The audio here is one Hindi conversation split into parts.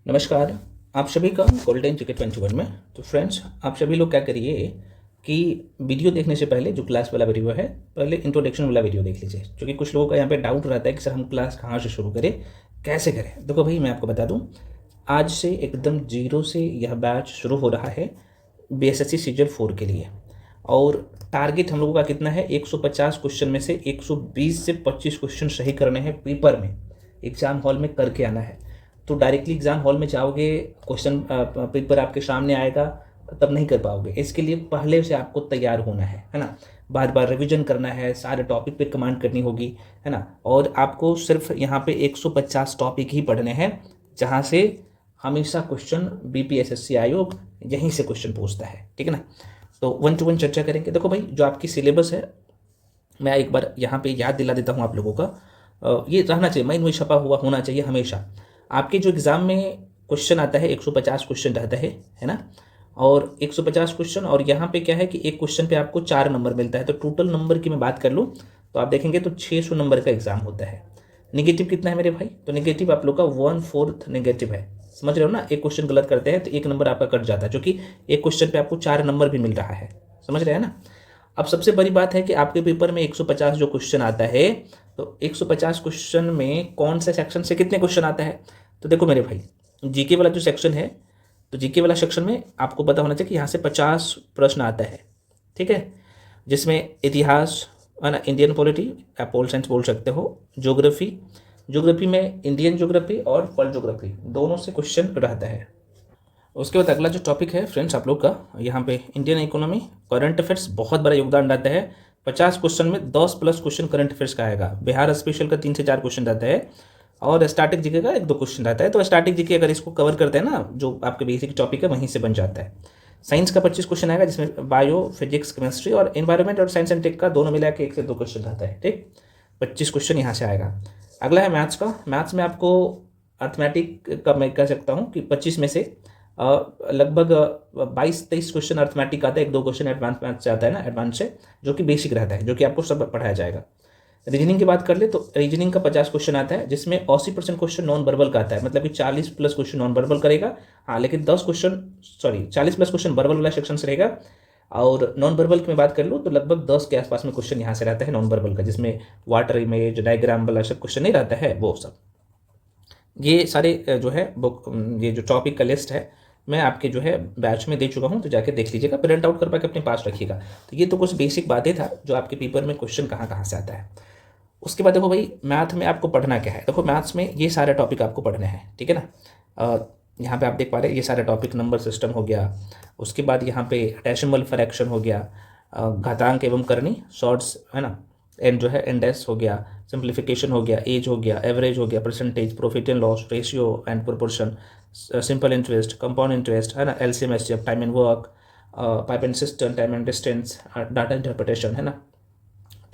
नमस्कार। आप सभी का गोल्डन टिकट 21 में। तो फ्रेंड्स, आप सभी लोग क्या करिए कि वीडियो देखने से पहले जो क्लास वाला वीडियो है, पहले इंट्रोडक्शन वाला वीडियो देख लीजिए, क्योंकि कुछ लोगों का यहाँ पे डाउट रहता है कि सर हम क्लास कहाँ से शुरू करें, कैसे करें। देखो भाई, मैं आपको बता दूँ, आज से एकदम जीरो से यह बैच शुरू हो रहा है BSSC सीजन 4 के लिए। और टारगेट हम लोगों का कितना है, 150 क्वेश्चन में से 120 से 25 क्वेश्चन सही करने हैं पेपर में, एग्ज़ाम हॉल में करके आना है। तो डायरेक्टली एग्ज़ाम हॉल में जाओगे, क्वेश्चन पेपर आपके सामने आएगा, तब नहीं कर पाओगे। इसके लिए पहले से आपको तैयार होना है ना। बार बार रिवीजन करना है, सारे टॉपिक पे कमांड करनी होगी, है ना। और आपको सिर्फ यहाँ पे 150 टॉपिक ही पढ़ने हैं, जहाँ से हमेशा क्वेश्चन BPSSC आयोग यहीं से क्वेश्चन पूछता है, ठीक है ना। तो 1 to 1 चर्चा करेंगे। देखो भाई, जो आपकी सिलेबस है, मैं एक बार यहाँ पे याद दिला देता हूँ आप लोगों का। ये रहना चाहिए, माइंड में छपा हुआ होना चाहिए हमेशा। आपके जो एग्ज़ाम में क्वेश्चन आता है, 150 क्वेश्चन रहता है ना। और 150 क्वेश्चन, और यहाँ पे क्या है कि एक क्वेश्चन पे आपको 4 नंबर मिलता है। तो टोटल नंबर की मैं बात कर लूँ तो आप देखेंगे तो 600 नंबर का एग्ज़ाम होता है। निगेटिव कितना है मेरे भाई? तो निगेटिव आप लोग का 1/4 निगेटिव है। समझ रहे हो ना। एक क्वेश्चन गलत करते हैं तो एक नंबर आपका कट जाता है, क्योंकि एक क्वेश्चन पे आपको 4 नंबर भी मिल रहा है। समझ रहे हैं ना। अब सबसे बड़ी बात है कि आपके पेपर में 150 जो क्वेश्चन आता है, तो 150 क्वेश्चन में कौन से सेक्शन से कितने क्वेश्चन आता है। तो देखो मेरे भाई, जीके वाला जो सेक्शन है, तो जीके वाला सेक्शन में आपको पता होना चाहिए कि यहाँ से 50 प्रश्न आता है, ठीक है। जिसमें इतिहास, है ना, इंडियन पॉलिटी, आप पोल साइंस बोल सकते हो, ज्योग्राफी में इंडियन ज्योग्राफी और वर्ल्ड ज्योग्राफी दोनों से क्वेश्चन रहता है। उसके बाद अगला जो टॉपिक है फ्रेंड्स आप लोग का, यहाँ पे इंडियन इकोनॉमी, करंट अफेयर्स बहुत बड़ा योगदान रहता है। 50 क्वेश्चन में 10+ क्वेश्चन करंट अफेयर्स का आएगा। बिहार स्पेशल का 3 से 4 क्वेश्चन रहता है, और स्टैटिक जीके का 1-2 क्वेश्चन रहता है। तो स्टैटिक जीके अगर इसको कवर करते हैं ना, जो आपके बेसिक टॉपिक है, वहीं से बन जाता है। साइंस का 25 क्वेश्चन आएगा, जिसमें बायो, फिजिक्स, केमिस्ट्री और एनवायरमेंट और साइंस एंड टेक का दोनों मिला के 1 से 2 क्वेश्चन रहता है, ठीक। 25 क्वेश्चन यहाँ से आएगा। अगला है मैथ्स का। मैथ्स में आपको अर्थमेटिक का मैं कह सकता हूँ कि 25 में से लगभग 22-23 क्वेश्चन अर्थमेटिक आता है, 1-2 क्वेश्चन एडवांस मैथ से आता है ना, एडवांस से, जो कि बेसिक रहता है, जो कि आपको सब पढ़ाया जाएगा। रीजनिंग की बात कर ले तो रीजनिंग का 50 क्वेश्चन आता है, जिसमें 80% क्वेश्चन नॉन वर्बल का आता है, मतलब कि 40+ क्वेश्चन नॉन वर्बल करेगा। हाँ, लेकिन 40+ क्वेश्चन वर्बल वाला सेक्शन से रहेगा। और नॉन वर्बल की मैं बात कर लूँ तो लगभग 10 के आसपास में क्वेश्चन यहाँ से रहता है नॉन वर्बल का, जिसमें वाटर इमेज, डायग्राम वाला सब क्वेश्चन नहीं रहता है, वो सब। ये सारे जो है बुक, ये जो टॉपिक का लिस्ट है, मैं आपके जो है बैच में दे चुका हूँ, तो जाके देख लीजिएगा, प्रिंट आउट कर पाके अपने पास रखिएगा। तो ये तो कुछ बेसिक बातें था जो आपके पेपर में क्वेश्चन कहाँ कहाँ से आता है। उसके बाद देखो भाई, मैथ में आपको पढ़ना क्या है। देखो मैथ्स में ये सारे टॉपिक आपको पढ़ने हैं, ठीक है ना। यहाँ पे आप देख पा रहे हैं, ये सारे टॉपिक, नंबर सिस्टम हो गया। उसके बाद यहाँ पे डेसिमल फ्रैक्शन हो गया, घातांक एवं करनी, शॉर्ट्स, है ना, एंड जो है इंडेक्स हो गया, सिंप्लीफिकेशन हो गया, एज हो गया, एवरेज हो गया, percentage, profit and loss, ratio and proportion, simple interest, compound interest, है ना, LCM HCF, time and work, pipe and system, time and distance, data interpretation, है ना।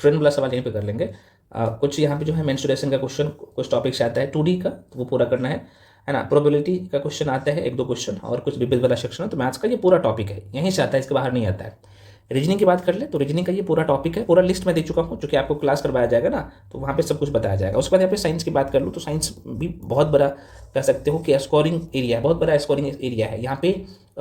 ट्रेंड वाला सवाल यहीं पे कर लेंगे। कुछ यहाँ पे जो है मेंस्ट्रुएशन का क्वेश्चन कुछ टॉपिक से आता है 2D का, तो वो पूरा करना है ना। प्रोबेबिलिटी का क्वेश्चन आता है 1-2 क्वेश्चन, और कुछ विविध वाला सेक्शन है। तो मैथ्स का ये पूरा टॉपिक है, यहीं से आता है, इसके बाहर नहीं आता है। रीजनिंग की बात कर ले तो रीजनिंग का ये पूरा टॉपिक है, पूरा लिस्ट में दे चुका हूँ, जो कि आपको क्लास करवाया जाएगा ना, तो वहाँ पे सब कुछ बताया जाएगा। उसके बाद यहाँ पे साइंस की बात कर लूँ तो साइंस भी बहुत बड़ा कह सकते हो कि स्कोरिंग एरिया है, बहुत बड़ा स्कोरिंग एरिया है। यहाँ पे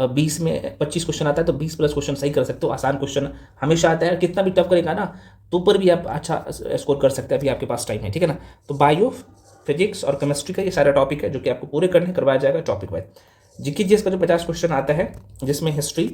20 में 25 क्वेश्चन आता है, तो 20+ क्वेश्चन सही कर सकते हो। आसान क्वेश्चन हमेशा आता है, कितना भी टफ करेगा ना तो ऊपर भी आप अच्छा स्कोर कर सकते हैं, अभी आपके पास टाइम है, ठीक है ना। तो बायो, फिजिक्स और केमिस्ट्री का ये सारा टॉपिक है, जो कि आपको पूरे करने करवाया जाएगा टॉपिक वाइज। जीके का जो 50 क्वेश्चन आता है, जिसमें हिस्ट्री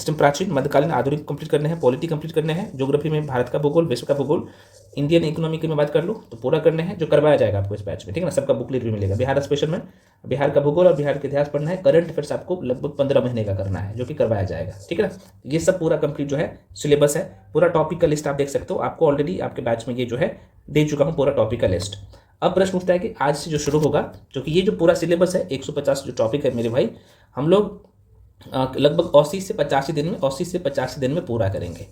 प्राचीन, मध्यकालीन, आधुनिक कंप्लीट करने हैं, पॉलिटी कंप्लीट करने हैं, ज्योग्राफी में भारत का भूगोल, विश्व का भूगोल, इंडियन इकोनॉमी की मैं बात कर लूँ तो पूरा करने हैं, जो करवाया जाएगा आपको इस बैच में, ठीक है ना। सबका बुकलेट भी मिलेगा। बिहार स्पेशल में बिहार का भूगोल और बिहार का इतिहास पढ़ना है। करंट अफेयर्स आपको लगभग 15 महीने का करना है, जो कि करवाया जाएगा, ठीक है ना। ये सब पूरा कंप्लीट जो है सिलेबस है, पूरा टॉपिक का लिस्ट आप देख सकते हो। आपको ऑलरेडी आपके बैच में ये जो है दे चुका हूँ पूरा टॉपिक का लिस्ट। अब प्रश्न उठता है कि आज से जो शुरू होगा, क्योंकि ये जो पूरा सिलेबस है 150 जो टॉपिक है मेरे भाई, हम लोग लगभग 80 से 85 दिन में पूरा करेंगे।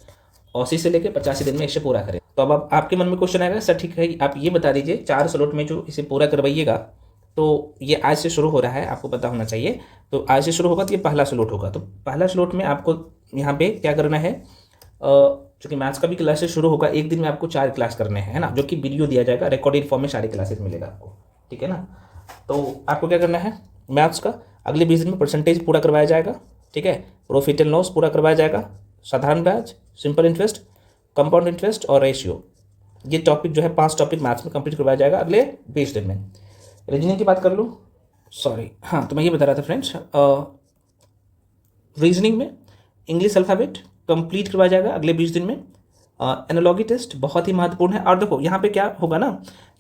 80 से लेकर 85 दिन में इसे पूरा करें। तो अब आपके मन में क्वेश्चन आएगा, सर ठीक है, आप ये बता दीजिए 4 स्लॉट में जो इसे पूरा करवाइएगा, तो ये आज से शुरू हो रहा है, आपको पता होना चाहिए। तो आज से शुरू होगा तो ये पहला स्लॉट होगा। तो पहला स्लॉट में आपको यहाँ पे क्या करना है, चूँकि मैथ्स का भी क्लासेस शुरू होगा, एक दिन में आपको 4 क्लास करने हैं, है ना, जो कि वीडियो दिया जाएगा, रिकॉर्डेड फॉर्म में सारी क्लासेस मिलेगा आपको, ठीक है ना। तो आपको क्या करना है, मैथ्स का अगले 20 दिन में परसेंटेज पूरा करवाया जाएगा, ठीक है, प्रॉफिट एंड लॉस पूरा करवाया जाएगा, साधारण ब्याज, सिंपल इंटरेस्ट, कंपाउंड इंटरेस्ट और रेशियो, ये टॉपिक जो है 5 टॉपिक मैथ्स में कंप्लीट करवाया जाएगा अगले 20 दिन में। रीजनिंग की बात कर लूँ, सॉरी हाँ, तो मैं ये बता रहा था फ्रेंड्स, रीजनिंग में इंग्लिश अल्फ़ाबेट कंप्लीट करवाया जाएगा अगले 20 दिन में। एनालॉगी टेस्ट बहुत ही महत्वपूर्ण है। और देखो यहाँ पे क्या होगा ना,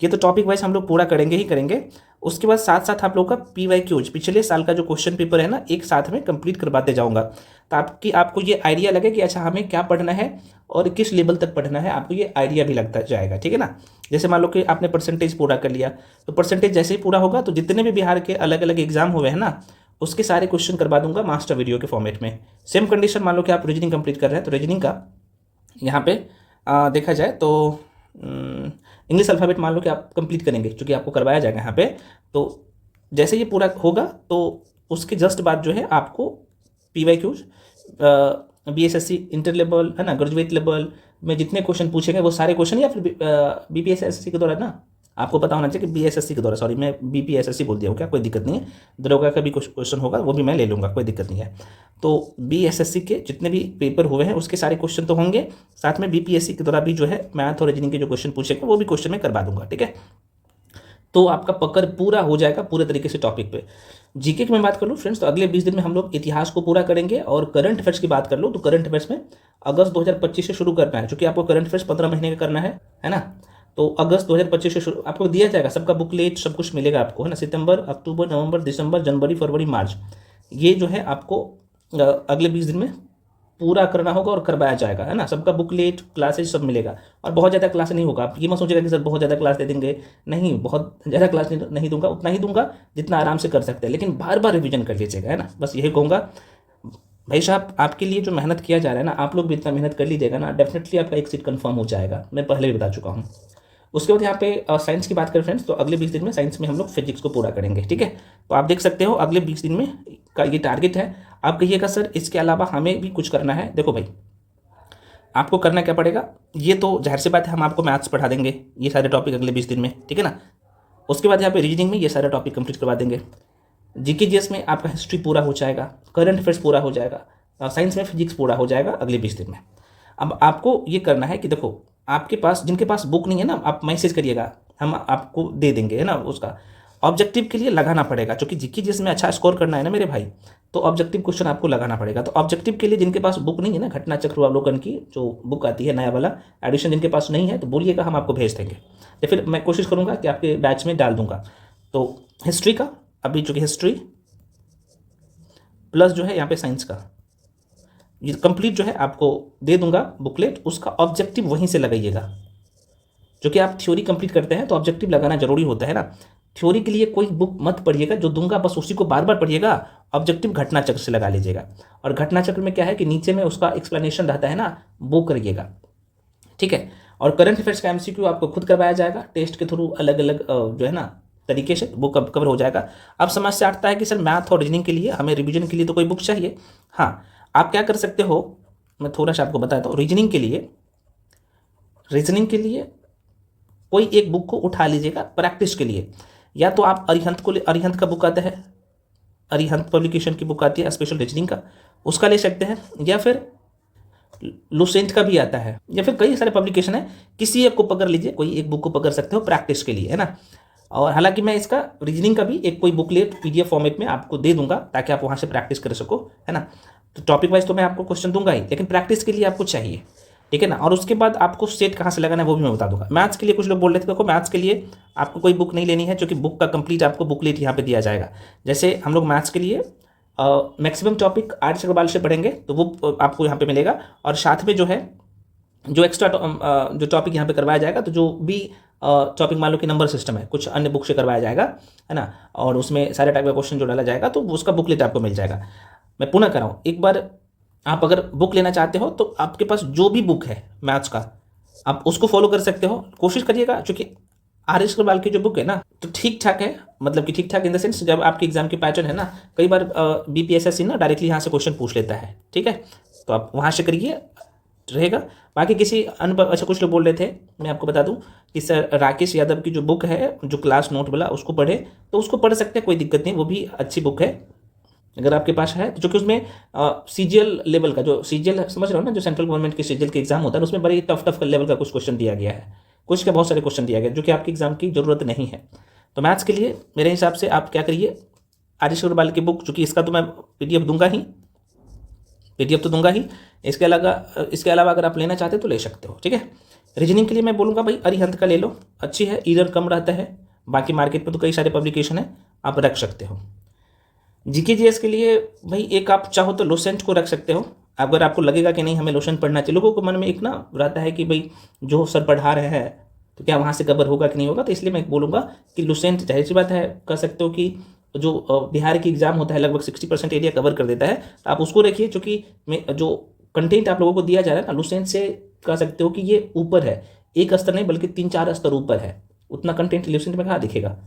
ये तो टॉपिक वाइज हम लोग पूरा करेंगे ही करेंगे, उसके बाद साथ साथ आप लोगों का PYQs पिछले साल का जो क्वेश्चन पेपर है ना, एक साथ में कंप्लीट करवाते जाऊँगा, ताकि आपको ये आइडिया लगे कि अच्छा हमें क्या पढ़ना है और किस लेवल तक पढ़ना है, आपको ये आइडिया भी लगता जाएगा, ठीक है ना। जैसे मान लो कि आपने परसेंटेज पूरा कर लिया, तो परसेंटेज जैसे ही पूरा होगा तो जितने भी बिहार के अलग अलग एग्जाम हुए हैं ना, उसके सारे क्वेश्चन करवा दूंगा मास्टर वीडियो के फॉर्मेट में। सेम कंडीशन, मान लो कि आप रीजनिंग कंप्लीट कर रहे हैं, तो रीजनिंग का यहाँ पे देखा जाए तो इंग्लिश अल्फ़ाबेट मान लो कि आप कंप्लीट करेंगे, क्योंकि आपको करवाया जाएगा यहाँ पे, तो जैसे ये पूरा होगा तो उसके जस्ट बाद जो है आपको PYQs BSSC इंटर लेवल है ना, ग्रेजुएट लेवल में जितने क्वेश्चन पूछेंगे वो सारे क्वेश्चन, या फिर BPSSC के दौरान ना आपको पता होना चाहिए कि BSSC के द्वारा, सॉरी मैं BPSSC बोल दिया हूँ क्या, कोई दिक्कत नहीं है, दरोगा का भी कुछ क्वेश्चन होगा वो भी मैं ले लूँगा, कोई दिक्कत नहीं है। तो BSSC के जितने भी पेपर हुए हैं उसके सारे क्वेश्चन तो होंगे, साथ में BPSC के द्वारा भी जो है मैथ और रीजनिंग के जो क्वेश्चन पूछेंगे वो भी क्वेश्चन में करवा दूंगा, ठीक है। तो आपका पकड़ पूरा हो जाएगा पूरे तरीके से टॉपिक पे। जीके की मैं बात कर लूँ फ्रेंड्स, तो अगले 20 दिन में हम लोग इतिहास को पूरा करेंगे। और करंट अफेयर्स की बात कर लूँ तो करंट अफेयर्स में अगस्त 2025 से शुरू करना है, क्योंकि आपको करंट अफेयर्स 15 महीने का करना है ना। तो अगस्त 2025 से शुरू आपको दिया जाएगा, सबका बुकलेट सब कुछ मिलेगा आपको, है ना। सितंबर, अक्टूबर, नवंबर, दिसंबर, जनवरी, फरवरी, मार्च, ये जो है आपको अगले 20 दिन में पूरा करना होगा और करवाया जाएगा, है ना। सबका बुकलेट, क्लासेज सब मिलेगा। और बहुत ज़्यादा क्लास नहीं होगा, आप ये मत सोचिएगा कि सर बहुत ज़्यादा क्लास दे देंगे, नहीं, बहुत ज़्यादा क्लास नहीं दूंगा, उतना ही दूंगा जितना आराम से कर सकते हैं, लेकिन बार बार रिवीजन कर लीजिएगा, है ना। बस यही कहूँगा भाई साहब, आपके लिए जो मेहनत किया जा रहा है ना, आप लोग भी इतना मेहनत कर लीजिएगा ना, डेफिनेटली आपका एक सीट कंफर्म हो जाएगा, मैं पहले भी बता चुका हूँ। उसके बाद यहाँ पे साइंस की बात करें फ्रेंड्स, तो अगले 20 दिन में साइंस में हम लोग फिजिक्स को पूरा करेंगे, ठीक है। तो आप देख सकते हो अगले 20 दिन में का ये टारगेट है। आप कहिएगा सर इसके अलावा हमें भी कुछ करना है, देखो भाई आपको करना क्या पड़ेगा, ये तो जाहिर सी बात है हम आपको मैथ्स पढ़ा देंगे, ये सारे टॉपिक अगले 20 दिन में, ठीक है ना। उसके बाद यहाँ पे रीजनिंग में ये सारे टॉपिक कंप्लीट करवा देंगे। जीके जीएस में आपका हिस्ट्री पूरा हो जाएगा, करंट अफेयर्स पूरा हो जाएगा, साइंस में फिजिक्स पूरा हो जाएगा अगले 20 दिन में। अब आपको ये करना है कि देखो आपके पास, जिनके पास बुक नहीं है ना, आप मैसेज करिएगा, हम आपको दे देंगे, है ना। उसका ऑब्जेक्टिव के लिए लगाना पड़ेगा, क्योंकि जीके जिसमें अच्छा स्कोर करना है ना मेरे भाई, तो ऑब्जेक्टिव क्वेश्चन आपको लगाना पड़ेगा। तो ऑब्जेक्टिव के लिए जिनके पास बुक नहीं है ना, घटना चक्र अवलोकन की जो बुक आती है नया वाला एडिशन, जिनके पास नहीं है तो बोलिएगा, हम आपको भेज देंगे, या फिर मैं कोशिश करूँगा कि आपके बैच में डाल दूँगा। तो हिस्ट्री का अभी चूँकि हिस्ट्री प्लस जो है यहाँ पे साइंस का ये कंप्लीट जो है आपको दे दूंगा बुकलेट, उसका ऑब्जेक्टिव वहीं से लगाइएगा। जो कि आप थ्योरी कंप्लीट करते हैं तो ऑब्जेक्टिव लगाना जरूरी होता है ना। थ्योरी के लिए कोई बुक मत पढ़िएगा, जो दूंगा बस उसी को बार बार पढ़िएगा, ऑब्जेक्टिव घटना चक्र से लगा लीजिएगा। और घटना चक्र में क्या है कि नीचे में उसका एक्सप्लेनेशन रहता है ना, वो करिएगा, ठीक है। और करंट अफेयर्स का MCQ आपको खुद करवाया जाएगा टेस्ट के थ्रू, अलग अलग जो है ना तरीके से वो कवर हो जाएगा। अब समस्या आता है कि सर मैथ और रीजनिंग के लिए हमें रिविजन के लिए तो कोई बुक चाहिए। हाँ, आप क्या कर सकते हो, मैं थोड़ा सा आपको बताता हूँ। रीजनिंग के लिए कोई एक बुक को उठा लीजिएगा प्रैक्टिस के लिए। या तो आप अरिहंत का बुक आता है, अरिहंत पब्लिकेशन की बुक आती है स्पेशल रीजनिंग का, उसका ले सकते हैं। या फिर लुसेंट का भी आता है, या फिर कई सारे पब्लिकेशन है, किसी एक को पकड़ लीजिए, कोई एक बुक को पकड़ सकते हो प्रैक्टिस के लिए, है ना। और हालांकि मैं इसका रीजनिंग का भी एक कोई बुकलेट PDF फॉर्मेट में आपको दे दूंगा, ताकि आप वहाँ से प्रैक्टिस कर सको, है ना। तो टॉपिक वाइज तो मैं आपको क्वेश्चन दूंगा ही, लेकिन प्रैक्टिस के लिए आपको चाहिए, ठीक है ना। और उसके बाद आपको सेट कहाँ से लगाना है वो भी मैं बता दूंगा। मैथ्स के लिए कुछ लोग बोल रहे थे, देखो मैथ्स के लिए आपको कोई बुक नहीं लेनी है, क्योंकि बुक का कंप्लीट आपको बुकलेट यहाँ पे दिया जाएगा। जैसे हम लोग मैथ्स के लिए मैक्सिमम टॉपिक आर्यस अग्रवाल से पढ़ेंगे, तो वो आपको यहाँ पे मिलेगा। और साथ में जो है जो एक्स्ट्रा जो टॉपिक यहाँ पे करवाया जाएगा, तो जो भी टॉपिक मान लो कि नंबर सिस्टम है, कुछ अन्य बुक से करवाया जाएगा, है ना। और उसमें सारे टाइप का क्वेश्चन जो डाला जाएगा, तो उसका बुकलेट आपको मिल जाएगा। मैं पुनः कर रहा हूँ, एक बार आप अगर बुक लेना चाहते हो तो आपके पास जो भी बुक है मैथ्स का, आप उसको फॉलो कर सकते हो। कोशिश करिएगा, क्योंकि आर्यस अग्रवाल की जो बुक है ना, तो ठीक ठाक है, मतलब कि ठीक ठाक इन द सेंस, जब आपके एग्जाम की पैटर्न है ना, कई बार BPSSC ना डायरेक्टली यहाँ से क्वेश्चन पूछ लेता है, ठीक है। तो आप वहाँ से करिए, रहेगा। बाकी किसी अन्य अच्छा कुछ लोग बोल रहे थे, मैं आपको बता दूं कि सर राकेश यादव की जो बुक है जो क्लास नोट वाला उसको पढ़े, तो उसको पढ़ सकते हैं, कोई दिक्कत नहीं, वो भी अच्छी बुक है अगर आपके पास है तो। क्योंकि उसमें सीजीएल लेवल का जो सीजीएल समझ रहे हो ना, जो सेंट्रल गवर्नमेंट के सीजीएल के एग्जाम होता है उसमें बड़ी टफ लेवल का कुछ क्वेश्चन दिया गया है, कुछ क्या बहुत सारे क्वेश्चन दिया गया जो कि आपके एग्जाम की जरूरत नहीं है। तो मैथ्स के लिए मेरे हिसाब से आप क्या करिए, आर्यश अग्रवाल की बुक, चूँकि इसका तो मैं पीडीएफ दूंगा ही, पीडीएफ तो दूंगा ही, इसके अलावा अगर आप लेना चाहते हो तो ले सकते हो, ठीक है। रीजनिंग के लिए मैं बोलूँगा भाई अरिहंत का ले लो, अच्छी है, ईरर कम रहता है, बाकी मार्केट में तो कई सारे पब्लिकेशन है, आप रख सकते हो। जीके जीएस के लिए भाई एक आप चाहो तो लोसेंट को रख सकते हो, अगर आपको लगेगा कि नहीं हमें लोसेंट पढ़ना चाहिए। लोगों को मन में एक ना रहता है कि भाई जो सर पढ़ा रहे हैं तो क्या वहाँ से कवर होगा कि नहीं होगा, तो इसलिए मैं बोलूँगा कि लुसेंट जाहिर सी बात है, कह सकते हो कि जो बिहार की एग्जाम होता है लगभग 60% एरिया कवर कर देता है, तो आप उसको रखिए, चूँकि जो कंटेंट आप लोगों को दिया जा रहा है ना लुसेंट से कह सकते हो कि ये ऊपर है, एक स्तर नहीं बल्कि 3-4 स्तर ऊपर है, उतना कंटेंट लुसेंट में कहाँ दिखेगा।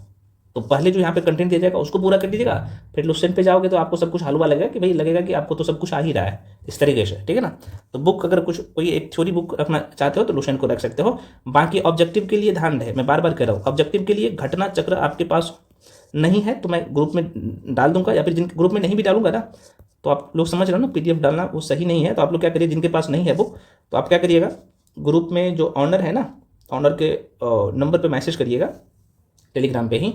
तो पहले जो यहाँ पे कंटेंट दिया जाएगा उसको पूरा कर दीजिएगा, फिर लुसेंट पे जाओगे तो आपको सब कुछ हलवा लगेगा कि भाई लगेगा कि आपको तो सब कुछ आ ही रहा है इस तरीके से, ठीक है ना। तो बुक अगर कुछ कोई एक थ्योरी बुक रखना चाहते हो तो लुसेंट को रख सकते हो। बाकी ऑब्जेक्टिव के लिए ध्यान रहे, मैं बार बार कह रहा हूँ, ऑब्जेक्टिव के लिए घटना चक्र आपके पास नहीं है तो मैं ग्रुप में डाल दूंगा, या फिर जिन ग्रुप में नहीं भी डालूंगा ना तो आप लोग समझ रहे हो ना, पीडीएफ डालना वो सही नहीं है। तो आप लोग क्या करिए, जिनके पास नहीं है बुक तो आप क्या करिएगा, ग्रुप में जो ऑनर है ना, ऑनर के नंबर पे मैसेज करिएगा टेलीग्राम पे ही,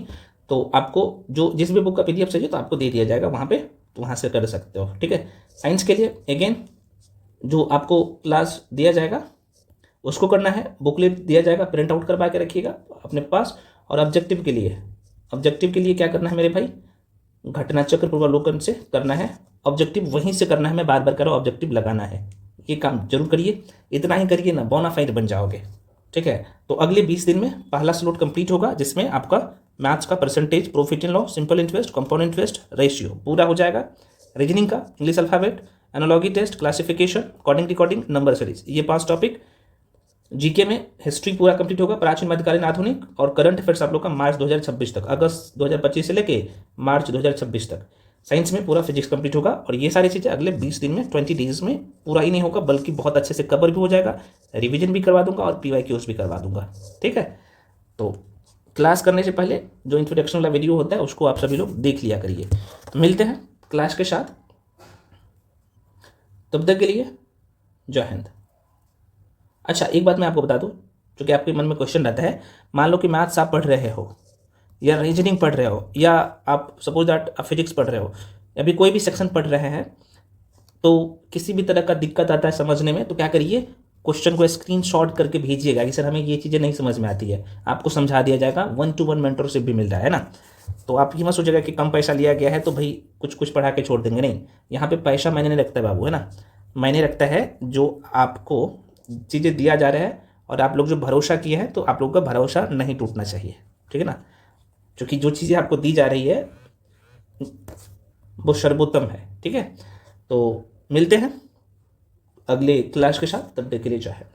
तो आपको जो जिस भी बुक का पीडीएफ चाहिए तो आपको दे दिया जाएगा वहाँ पे, तो वहाँ से कर सकते हो, ठीक है। साइंस के लिए अगेन जो आपको क्लास दिया जाएगा उसको करना है, बुकलेट दिया जाएगा, प्रिंट आउट करवा के रखिएगा अपने पास। और ऑब्जेक्टिव के लिए क्या करना है मेरे भाई, घटना चक्र पूर्वावलोकन से करना है, ऑब्जेक्टिव वहीं से करना है, मैं बार बार कह रहा हूँ ऑब्जेक्टिव लगाना है, ये काम जरूर करिए, इतना ही करिए ना बोनाफाइड बन जाओगे, ठीक है। तो अगले 20 दिन में पहला स्लॉट कंप्लीट होगा जिसमें आपका मैथ्स का percentage, profit and loss, simple interest, compound interest, ratio पूरा हो जाएगा। रीजनिंग का English alphabet, analogy test, classification, coding decoding, number series, ये 5 टॉपिक। जीके में हिस्ट्री पूरा कंप्लीट होगा, प्राचीन मध्यकालीन आधुनिक, और करंट अफेयर्स आप लोग का मार्च 2026 तक, अगस्त 2025 से लेके मार्च 2026 तक। साइंस में पूरा फिजिक्स कंप्लीट होगा, और ये सारी चीज़ें अगले 20 दिन में 20 डेज में पूरा ही नहीं होगा बल्कि बहुत अच्छे से कवर भी हो जाएगा, रिवीजन भी करवा दूंगा और PYQs भी करवा दूंगा, ठीक है। तो क्लास करने से पहले जो इंट्रोडक्शन वाला वीडियो होता है उसको आप सभी लोग देख लिया करिए। तो मिलते हैं क्लास के साथ, तब तक के लिए जय हिंद। अच्छा एक बात मैं आपको बता दूं, क्योंकि आपके मन में क्वेश्चन रहता है, मान लो कि मैथ्स आप पढ़ रहे हो या रीजनिंग पढ़ रहे हो या आप सपोज दैट आप फिजिक्स पढ़ रहे हो या भी कोई भी सेक्शन पढ़ रहे हैं, तो किसी भी तरह का दिक्कत आता है समझने में तो क्या करिए, क्वेश्चन को स्क्रीनशॉट करके भेजिएगा कि सर हमें ये चीज़ें नहीं समझ में आती है, आपको समझा दिया जाएगा, 1-to-1 मेंटरशिप भी मिल रहा है ना। तो आप ये मत सोचेगा कि कम पैसा लिया गया है तो भाई कुछ कुछ पढ़ा के छोड़ देंगे, नहीं, यहाँ पे पैसा मायने नहीं रखता है बाबू, है ना, मायने रखता है जो आपको चीज़ें दिया जा रहा है और आप लोग जो भरोसा किए हैं तो आप लोग का भरोसा नहीं टूटना चाहिए, ठीक है ना, क्योंकि जो चीज़ें आपको दी जा रही है वो सर्वोत्तम है, ठीक है। तो मिलते हैं अगले क्लास के साथ, तब तक के लिए जय हिंद।